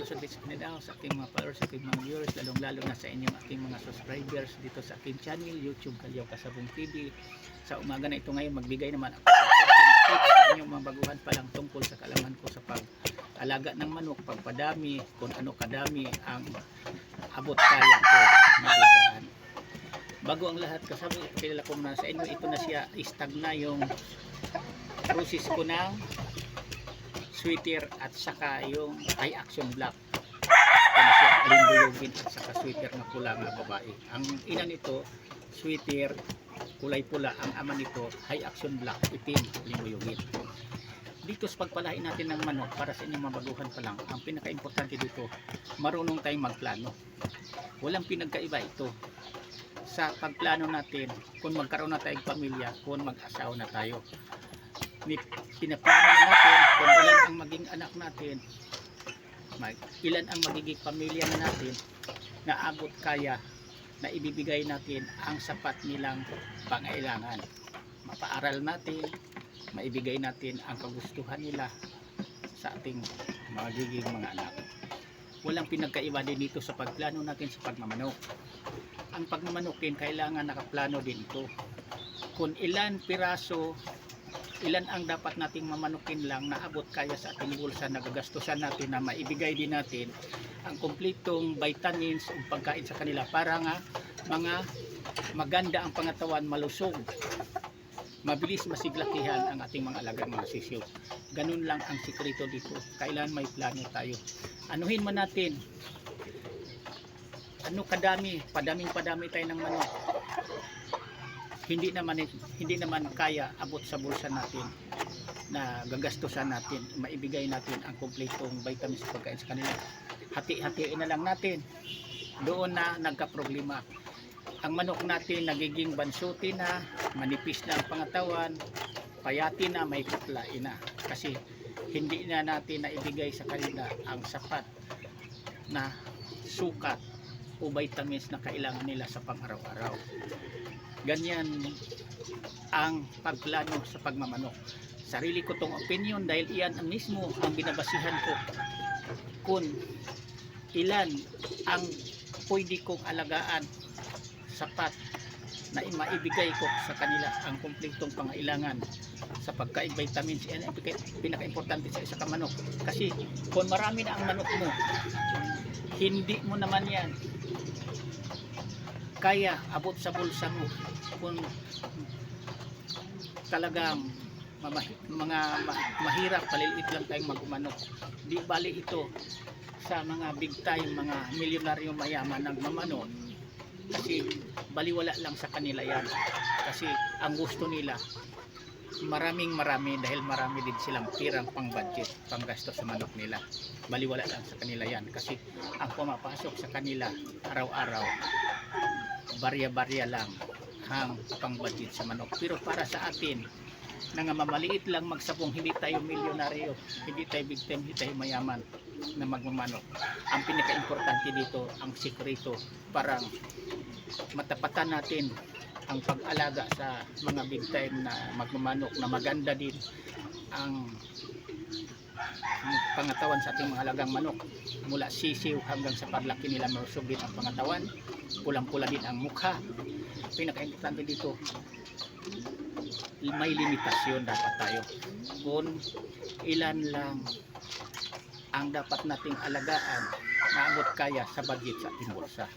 Luzon, Visayas, Mindanao, sa aking mga followers, sa aking mga viewers, lalong-lalo na sa inyong aking mga subscribers dito sa aking channel, YouTube Kalyaw Kasabong TV. Sa umaga na ito ngayon, magbigay naman ako ng tips sa inyong mga baguhan pa lang tungkol sa kaalaman ko sa pag-alaga ng manok, pagpadami, kung ano kadami ang abot kaya ko na alagaan. Bago ang lahat, kasama kilala ko na sa inyo, ito na siya, istagna yung process ko ng sweater at saka yung high action black. Ito na siya, alimbuyogin at saka sweater na pula ng babae. Ang ina nito, sweater, kulay pula. Ang ama nito, high action black, itim, alimbuyogin. Dito sa pagpalain natin ng manok, para sa inyong mabaguhan pa lang, ang pinaka-importante dito, marunong tayong magplano. Walang pinagkaiba ito sa pagplano natin kung magkaroon na tayong pamilya, kung mag-asawa na tayo. Pinaplano na natin kung ilan ang maging anak natin, ilan ang magiging pamilya na natin na abot kaya na ibibigay natin ang sapat nilang pangailangan. Mapaaral natin, maibigay natin ang kagustuhan nila sa ating magiging mga anak. Walang pinagkaiba din dito sa pagplano natin sa pagmamanok. Ang pagmamanok din, kailangan nakaplano din ito. Kung ilan piraso, ilan ang dapat nating mamanukin lang na abot kaya sa ating bulsa na gagastusan natin, na maibigay din natin ang kumpletong vitamins o pagkain sa kanila para nga mga maganda ang pangatawan, malusog, mabilis masiglakihan ang ating mga alagang mga sisiyo. Ganun lang ang sikreto dito. Kailan may plano tayo. Anuhin man natin, ano kadami, padaming-padami tayo ng manok. Hindi naman kaya abot sa bulsa natin na gagastusan natin, maibigay natin ang kumpletong vitamins sa pagkain sa kanila. Hati-hatiin na lang natin. Doon na nagka-problema. Ang manok natin nagiging bansuti na, manipis na ang pangatawan, payati na, may kaplain na. Kasi hindi na natin naibigay sa kanila ang sapat na sukat o vitamins na kailangan nila sa pang-araw-araw. Ganyan ang pagplano sa pagmamanok. Sarili ko tong opinion dahil iyan ang mismo ang binabasihan ko kung ilan ang pwede kong alagaan sapat na maibigay ko sa kanila ang kumpletong pangailangan sa pagkain vitamins. Yan ang pinaka-importante sa isa ka manok. Kasi kung marami na ang manok mo, hindi mo naman yan kaya abot sa bulsa mo kung talagang mahirap, paliliit lang tayong magmanok. Di bali ito sa mga big time, mga milyonaryo mayaman ng mamanok, kasi baliwala lang sa kanila yan. Kasi ang gusto nila marami dahil marami din silang pirang pang budget, pang gasto sa manok nila. Baliwala lang sa kanila yan kasi ang pumapasok sa kanila araw-araw barya-barya lang ang pang budget sa manok. Pero para sa atin na nga mamaliit lang magsabong, hindi tayo milyonaryo, hindi tayo big time, hindi tayo mayaman na magmamanok, ang pinaka-importante dito ang sikreto para matapatan natin ang pag-alaga sa mga big time na magmamanok, na maganda din ang pangatawan sa ating mga alagang manok, mula sisiw hanggang sa paglaki nila, malusog din ang pangatawan, pulang-pula din ang mukha. Pinaka-importante dito, may limitasyon dapat tayo kung ilan lang ang dapat nating alagaan na abot kaya sa budget sa ating bulsa.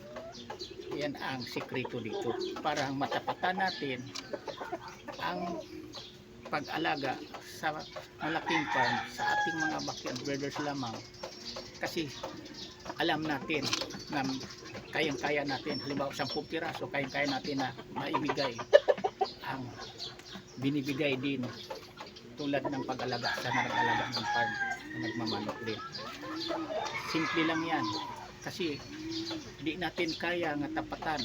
Yan ang sikreto dito para matapatan natin ang pag-alaga sa malaking farm sa ating mga backyard breeders lamang. Kasi alam natin na kayang-kaya natin, halimbawa 10 piraso, kayang-kaya natin na maibigay ang binibigay din tulad ng pag-alaga sa nag-alaga ng farm na nagmamanok din. Simple lang yan kasi di natin kaya nga tapatan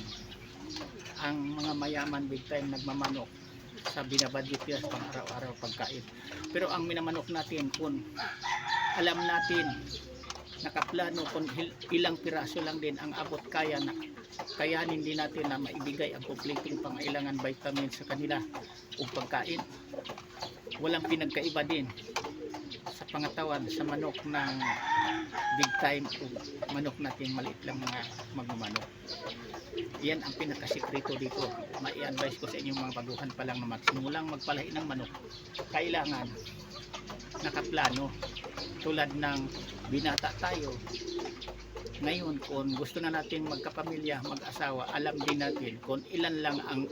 ang mga mayaman big time nagmamanok sa binabudget nila pang araw-araw pagkain. Pero ang minamanok natin, kung alam natin, nakaplano kung ilang piraso lang din ang abot kaya na kayanin din natin na maibigay ang kumpletong pangailangan vitamins sa kanila o pagkain, walang pinagkaiba din sa pangatawan sa manok ng big time o manok natin maliit lang mga magmamanok. Yan ang pinakasikreto dito. Mai-advise ko sa inyong mga baguhan pa lang na magsimulang magpalahi ng manok. Kailangan nakaplano. Tulad ng binata tayo. Ngayon, kung gusto na natin magkapamilya, mag-asawa, alam din natin kung ilan lang ang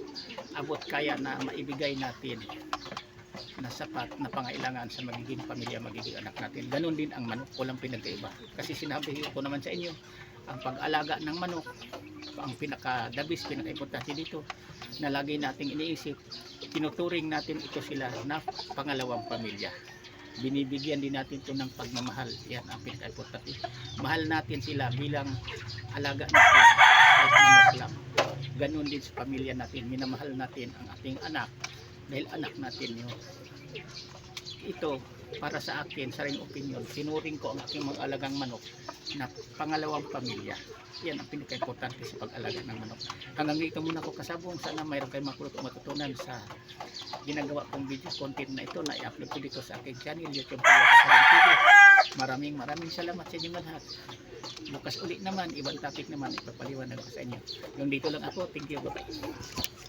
abot kaya na maibigay natin na sapat na pangailangan sa magiging pamilya, magiging anak natin. Ganon din ang manok, walang pinagkaiba. Kasi sinabi ko naman sa inyo, ang pag-alaga ng manok, ang pinaka-dabis, pinaka-importante dito, na lagi nating iniisip, tinuturing natin ito sila na pangalawang pamilya. Binibigyan din natin ito ng pagmamahal. Yan ang pinaka-importante. Mahal natin sila bilang alaga natin. Kahit manok lang. Ganon din sa pamilya natin. Minamahal natin ang ating anak dahil anak natin yun. Ito, para sa akin, sa ring opinion, sinuring ko ang aking mga alagang manok na pangalawang pamilya. Yan ang pinaka-importante sa pag-alaga ng manok. Hanggang dito muna ko kasabong. Sana mayroon kayong matutunan sa ginagawa kong video content na ito na i-upload ko dito sa aking channel YouTube Kasabong TV. Maraming salamat sa inyong lahat. Bukas ulit naman, ibang topic naman ipapaliwanag ko sa inyo. Yung dito lang ako, thank you, bye.